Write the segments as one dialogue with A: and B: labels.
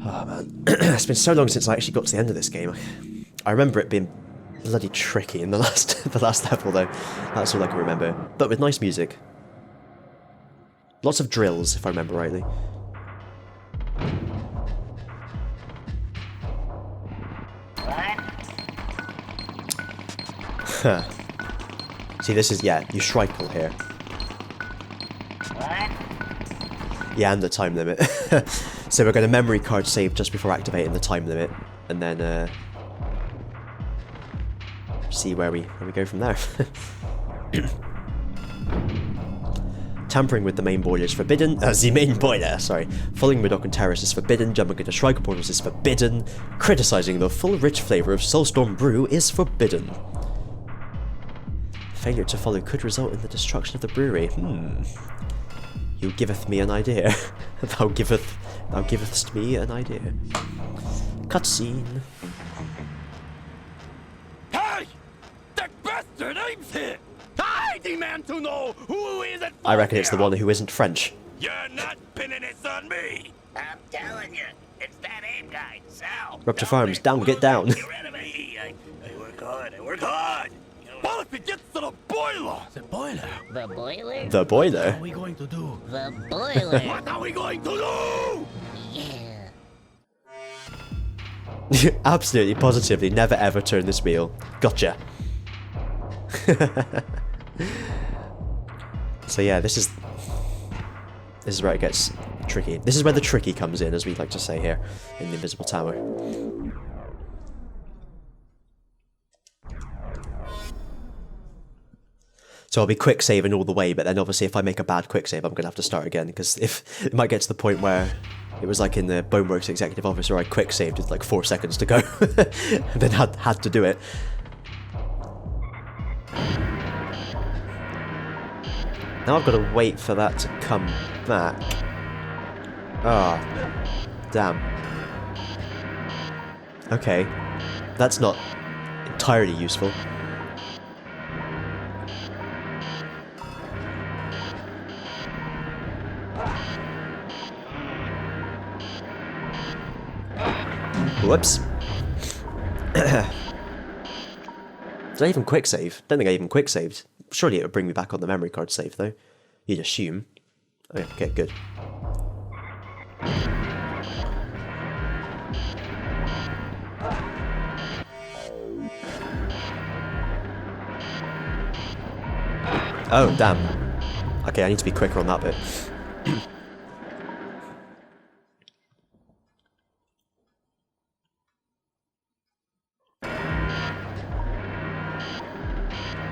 A: Oh man, it's been so long since I actually got to the end of this game. I remember it being bloody tricky in the last level though. That's all I can remember. But with nice music. Lots of drills, if I remember rightly. Huh. See, this is, yeah, you shrikle here. Yeah, and the time limit. So we're going to memory card save just before activating the time limit, and then see where we go from there. Tampering with the main boiler is forbidden. The main boiler, sorry. Following Mudokon terrace is forbidden. Jumping into Shrike portals is forbidden. Criticizing the full rich flavour of Soulstorm Brew is forbidden. Failure to follow could result in the destruction of the brewery. You giveth me an idea. Thou givest me an idea. Cutscene.
B: Hey! That bastard aims here! I demand to know who is it for.
A: I reckon it's the one who isn't French.
B: You're not pinning this on me!
C: I'm telling you, it's that aim guy, Sal.
A: Rupture Farms, down, get down.
C: Get rid of me. I work hard.
B: What if it gets to the boiler?
D: The boiler?
C: The boiler?
A: The boiler?
D: What are we going to do?
C: The boiler.
B: What are we going to do?
C: Yeah.
A: Absolutely, positively, never ever turn this wheel. Gotcha. So yeah, this is where it gets tricky. This is where the tricky comes in, as we like to say here, in the Invisible Tower. So I'll be quick saving all the way, but then obviously if I make a bad quick save, I'm going to have to start again, because if it might get to the point where it was like in the Boneworks Executive Office where I quick saved with like 4 seconds to go, and then had to do it. Now I've got to wait for that to come back. Ah, damn. Okay, that's not entirely useful. Whoops. Did I even quick save? Don't think I even quick saved. Surely it would bring me back on the memory card save though. You'd assume. Okay, good. Oh, damn. Okay, I need to be quicker on that bit.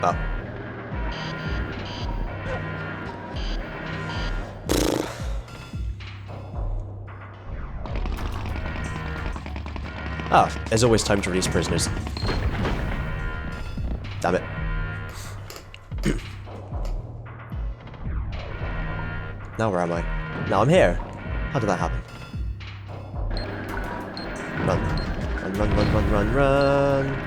A: Oh. Ah, there's always time to release prisoners. Damn it. Now where am I? Now I'm here. How did that happen? Run. Run, run, run, run, run, run.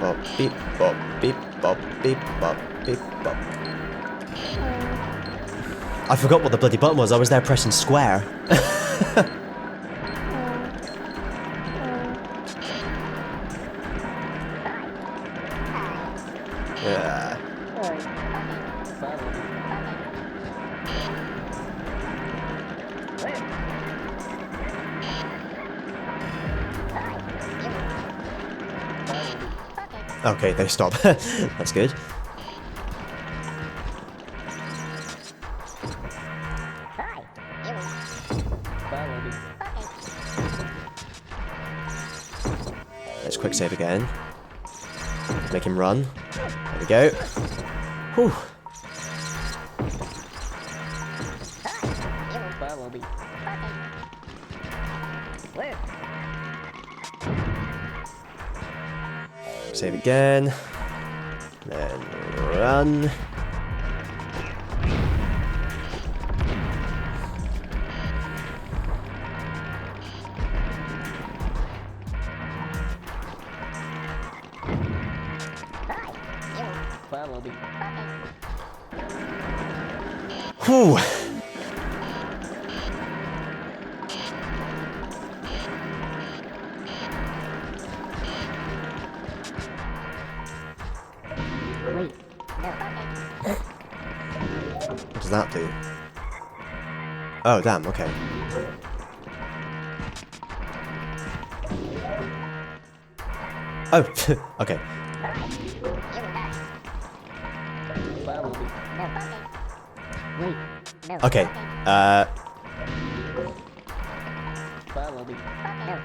A: Bop, beep, bop, beep, bop, beep, bop, beep, bop. I forgot what the bloody button was. I was there pressing square. Yeah. Okay, they stop. That's good. Let's quick save again. Make him run. There we go. Whew. Save again. Then run.
D: Follow me.
A: Whew.
D: Wait. No.
A: What does that do? Oh, damn, okay. Oh, okay.
D: Follow me. No. Wait. No.
A: Okay,
D: Follow me. No.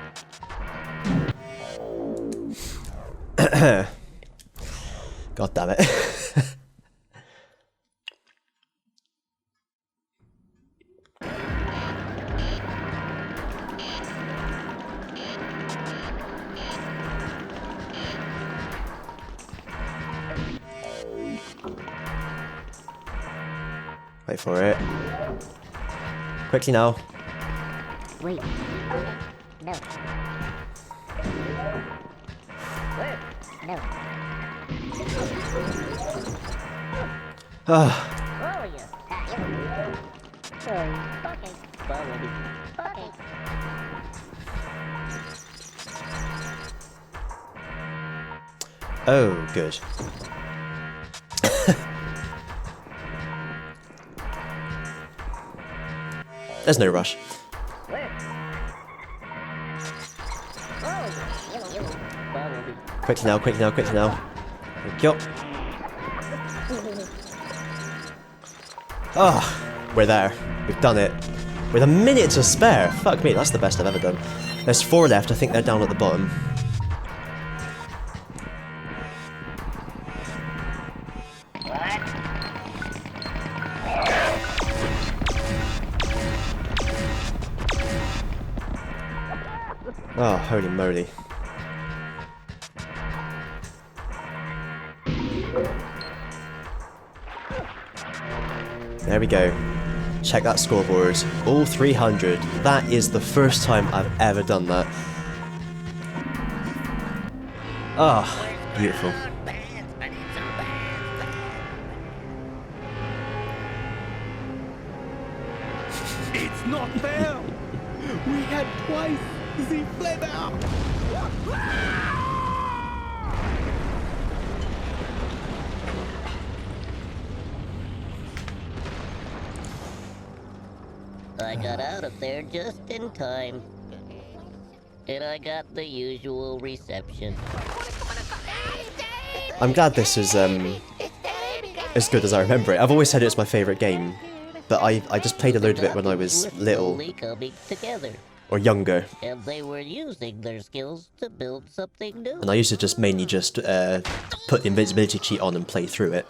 A: God damn it. Wait for it. Quickly now.
D: Wait. No. No.
A: Ah,
D: Where are you? Sorry. Okay. Follow me. Okay.
A: oh, good. There's no rush.
D: Where? Follow me.
A: Quickly now, quickly now, quickly now. Thank you. Ah, we're there. We've done it. With a minute to spare. Fuck me, that's the best I've ever done. There's 4 left, I think they're down at the bottom. Oh, holy moly. There we go. Check that scoreboard. All 300. That is the first time I've ever done that. Ah, beautiful.
C: Bands, I need some bands.
B: It's not fair! We had twice the flavor!
D: I got out of there just in time. And I got the usual reception.
A: I'm glad this is as good as I remember it. I've always said it's my favourite game, but I just played a load of it when I was
D: We're
A: little
D: slowly coming together,
A: or younger,
D: and they were using their skills to build something new.
A: and I used to just mainly just put the invisibility cheat on and play through it.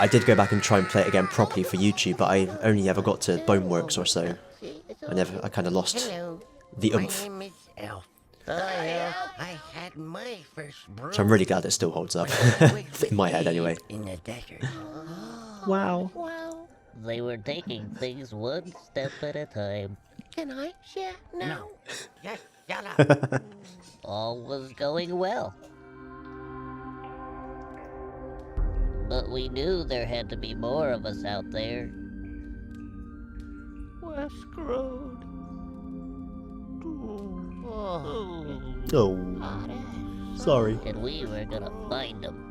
A: I did go back and try and play it again properly for YouTube, but I only ever got to Boneworks or so. I kind of lost the oomph.
C: My name is Elf. I had my first brew.
A: So I'm really glad it still holds up. In my head, anyway.
C: In the desert.
A: Wow.
D: They were taking things one step at a time.
C: Can I share? No. Just shut up.
D: All was going well. But we knew there had to be more of us out there.
C: We're screwed.
A: Oh, sorry.
D: And we were gonna find them.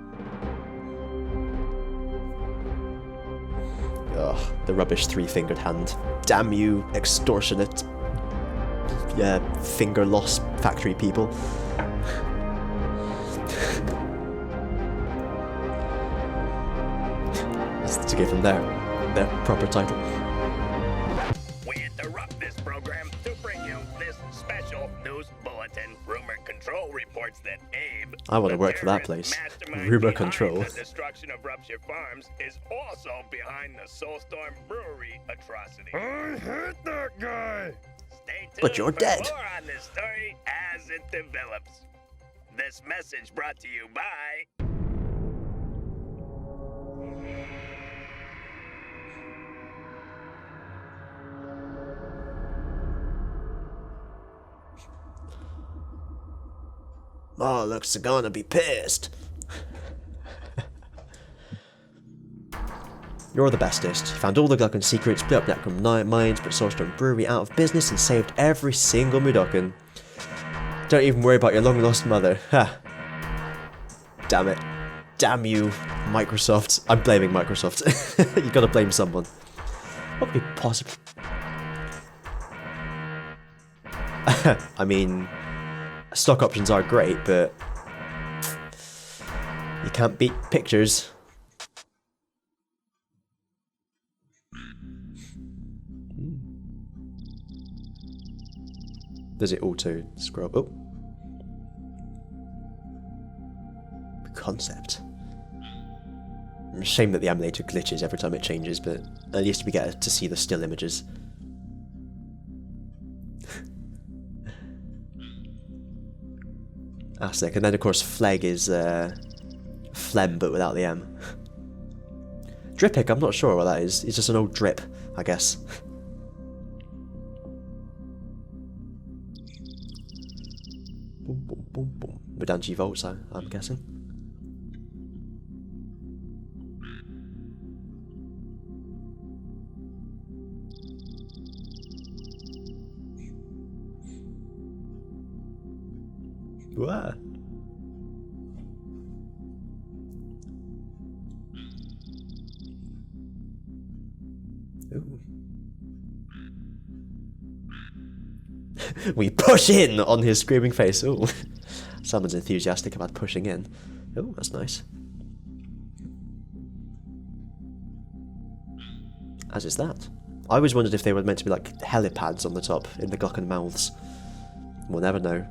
A: Ugh, the rubbish 3-fingered hand. Damn you, extortionate. Yeah, finger loss factory people. That's to give them their proper title.
C: We interrupt this program to bring you this special news bulletin. Rumor Control reports that Abe,
A: I want to
C: the
A: work for that
C: terrorist
A: place.
C: mastermind
A: Rumor
C: behind
A: Control.
C: The destruction of Rupture Farms is also behind the Soulstorm Brewery atrocity.
B: I hate that guy!
C: Stay tuned
A: But you're
C: for
A: dead.
C: more on this story as it develops. This message brought to you by...
A: Oh, looks gonna be pissed. You're the bestest. You found all the Glukkon secrets, blew up Glukkon mines, put Soulstone Brewery out of business, and saved every single Mudokon. Don't even worry about your long-lost mother. Ha. Damn it. Damn you, Microsoft. I'm blaming Microsoft. You gotta blame someone. What could be possible? I mean, stock options are great, but you can't beat pictures. Does it auto scroll? Oh. Concept. Shame that the emulator glitches every time it changes, but at least we get to see the still images. Sick. And then of course Fleg is phlegm but without the M. Dripic, I'm not sure what that is. It's just an old drip, I guess. Boom, boom, boom, boom. We're down G volts, I'm guessing. Wow. Ooh. We push in on his screaming face. Ooh. Someone's enthusiastic about pushing in. Oh, that's nice. As is that. I always wondered if they were meant to be like helipads on the top in the Glukkon mouths. We'll never know.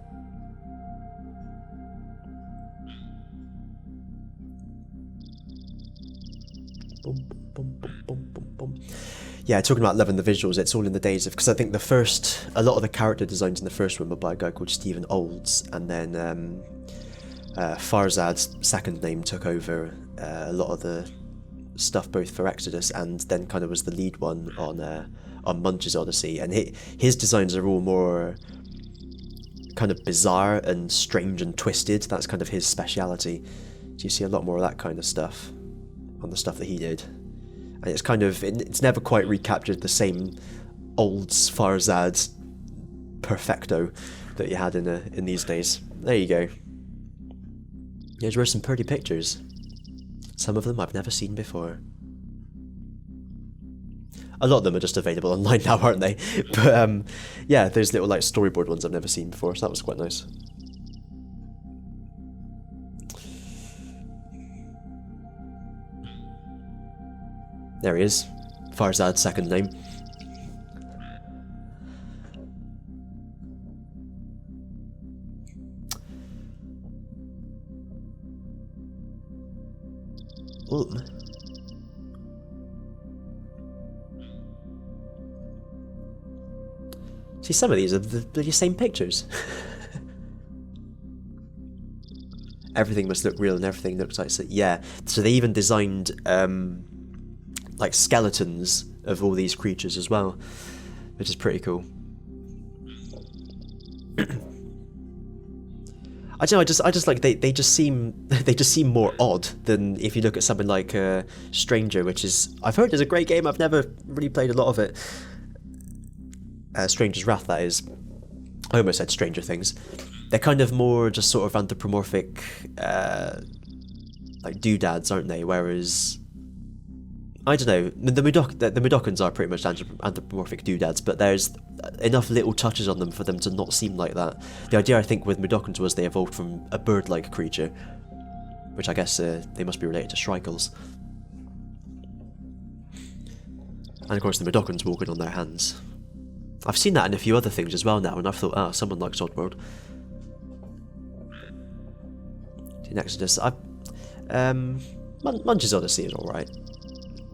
A: Boom, boom, boom, boom, boom, boom. Yeah, talking about loving the visuals, it's all in the days of, because I think a lot of the character designs in the first one were by a guy called Stephen Olds, and then Farzad's second name took over a lot of the stuff both for Exoddus and then kind of was the lead one on Munch's Odyssey, and his designs are all more kind of bizarre and strange and twisted. That's kind of his speciality. So you see a lot more of that kind of stuff on the stuff that he did. And it's kind of, it's never quite recaptured the same old Farzad perfecto that you had in these days. There you go. Those were some pretty pictures. Some of them I've never seen before. A lot of them are just available online now, aren't they? But yeah, those little like storyboard ones I've never seen before, so that was quite nice. There he is. Farzad's second name. See, some of these are the same pictures. Everything must look real and everything looks like... Yeah, so they even designed like skeletons of all these creatures as well, which is pretty cool. I don't know. I just like they just seem more odd than if you look at something like Stranger, which is, I've heard is a great game. I've never really played a lot of it. Stranger's Wrath, that is. I almost said Stranger Things. They're kind of more just sort of anthropomorphic, like doodads, aren't they? Whereas, I don't know, the Mudokons are pretty much anthropomorphic doodads, but there's enough little touches on them for them to not seem like that. The idea, I think, with Mudokons was they evolved from a bird-like creature, which I guess they must be related to Shrikels. And of course the Mudokons walking on their hands. I've seen that in a few other things as well now, and I've thought, ah, someone likes Oddworld. In Exoddus, Munch's Odyssey is alright.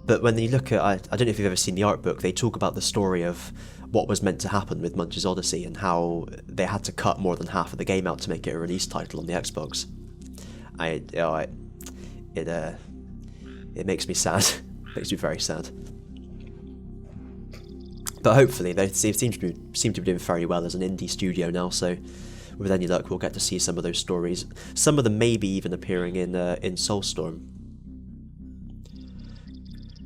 A: But when you look at, I don't know if you've ever seen the art book, they talk about the story of what was meant to happen with Munch's Odyssey and how they had to cut more than half of the game out to make it a release title on the Xbox. It makes me sad. It makes me very sad. But hopefully they seem to be doing very well as an indie studio now, so with any luck we'll get to see some of those stories. Some of them maybe even appearing in Soulstorm.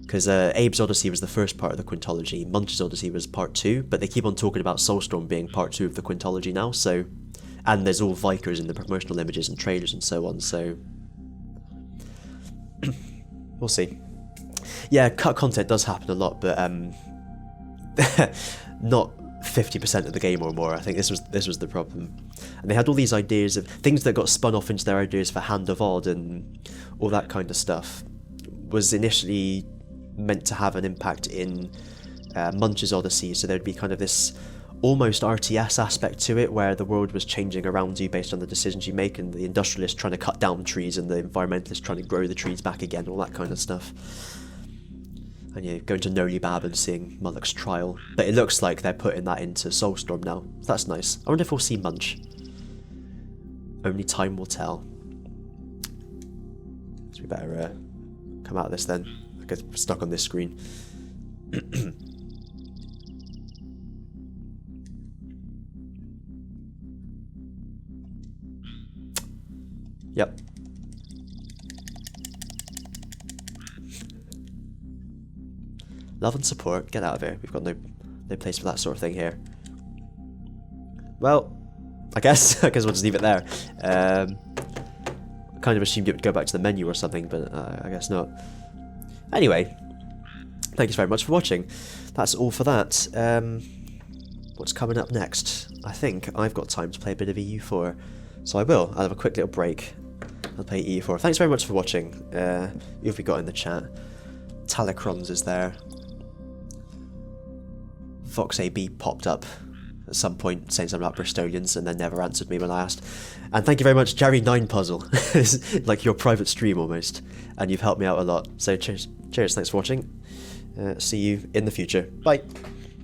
A: Because Abe's Odyssey was the first part of the quintology, Munch's Odyssey was part 2, but they keep on talking about Soulstorm being part 2 of the quintology now, so... And there's all Vikers in the promotional images and trailers and so on, so... We'll see. Yeah, cut content does happen a lot, but not 50% of the game or more. I think this was the problem. And they had all these ideas of things that got spun off into their ideas for Hand of Odd and all that kind of stuff was initially meant to have an impact in Munch's Odyssey, so there'd be kind of this almost RTS aspect to it where the world was changing around you based on the decisions you make, and the industrialists trying to cut down trees and the environmentalists trying to grow the trees back again, all that kind of stuff. And you know, going to Nolibab and seeing Moloch's trial. But it looks like they're putting that into Soulstorm now. That's nice. I wonder if we'll see Munch. Only time will tell. So we better come out of this then. I get stuck on this screen. Yep. Love and support, get out of here. We've got no place for that sort of thing here. Well, I guess we'll just leave it there. I kind of assumed it would go back to the menu or something, but I guess not. Anyway, thank you very much for watching. That's all for that. What's coming up next? I think I've got time to play a bit of EU4, so I will. I'll have a quick little break. I'll play EU4. Thanks very much for watching. Who have we got in the chat? Talacrons is there. Fox AB popped up at some point saying something about Bristolians and then never answered me when I asked. And thank you very much, Jerry9Puzzle. It's like your private stream almost. And you've helped me out a lot. So cheers, thanks for watching. See you in the future. Bye.